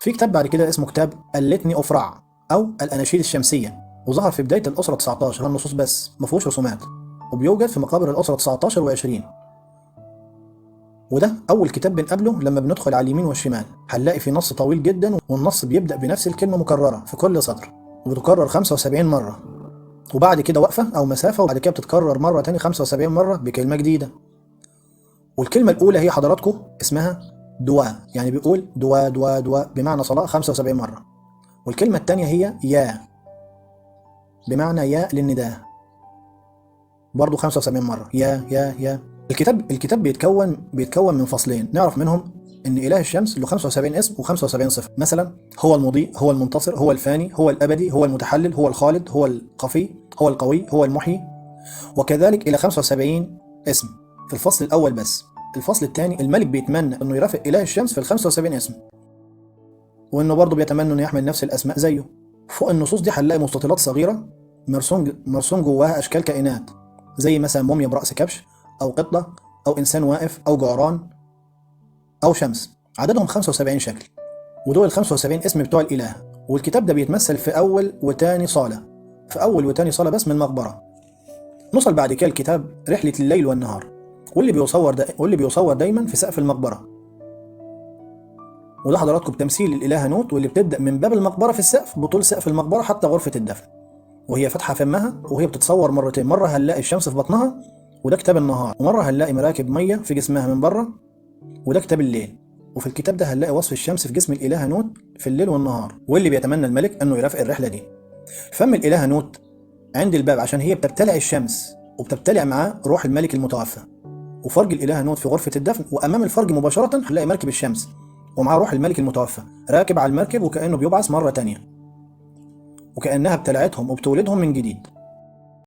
في كتاب بعد كده اسمه كتاب الليتني اوف رع او الاناشيد الشمسيه، وظهر في بدايه الاسره 19، النصوص بس ما فيهوش رسومات، وبيوجد في مقابر الاسره 19 و20. وده اول كتاب بنقابله لما بندخل على اليمين والشمال، هنلاقي في نص طويل جدا، والنص بيبدا بنفس الكلمه مكرره في كل سطر، وبتكرر 75 مره، وبعد كده وقفه او مسافه، وبعد كده بتتكرر مره تاني 75 مره بكلمه جديده. والكلمه الاولى هي حضراتكم اسمها دوا، يعني بيقول دوا دوا دوا بمعنى صلاه 75 مره. والكلمه الثانيه هي يا، بمعنى يا للنداء، برضه 75 مره يا يا يا. الكتاب بيتكون من فصلين نعرف منهم ان اله الشمس له 75 اسم و75 صفه، مثلا هو المضيء، هو المنتصر، هو الفاني، هو الابدي، هو المتحلل، هو الخالد، هو الخفي، هو القوي، هو المحيي، وكذلك الى 75 اسم في الفصل الاول بس. الفصل الثاني الملك بيتمنى انه يرافق اله الشمس في ال 75 اسم، وانه برضه بيتمنى انه يحمل نفس الاسماء زيه. فوق النصوص دي هنلاقي مستطيلات صغيره مرسوم جواها اشكال كائنات، زي مثلا موميا براس كبش، او قطه، او انسان واقف، او جعران، او شمس. عددهم 75 شكل، ودول ال 75 اسم بتوع الاله. والكتاب ده بيتمثل في اول وتاني صاله، في اول وتاني صاله بس من مقبره. نوصل بعد كده الكتاب رحله الليل والنهار، واللي بيصور دايما في سقف المقبره. وده حضراتكم بتمثيل الاله نوت، واللي بتبدا من باب المقبره في السقف بطول سقف المقبره حتى غرفه الدفن، وهي فاتحه فمها، وهي بتتصور مرتين، مره هنلاقي الشمس في بطنها وده كتاب النهار، ومره هنلاقي مراكب ميه في جسمها من بره وده كتاب الليل. وفي الكتاب ده هنلاقي وصف الشمس في جسم الاله نوت في الليل والنهار، واللي بيتمنى الملك انه يرافق الرحله دي. فم الاله نوت عند الباب عشان هي بتبتلع الشمس، وبتبتلع معاه روح الملك المتوفى. وفرج الاله نوت في غرفه الدفن، وامام الفرج مباشره هنلاقي مركب الشمس ومعاه روح الملك المتوفى راكب على المركب، وكانه بيبعث مره تانيه، وكانها ابتلعتهم وبتولدهم من جديد.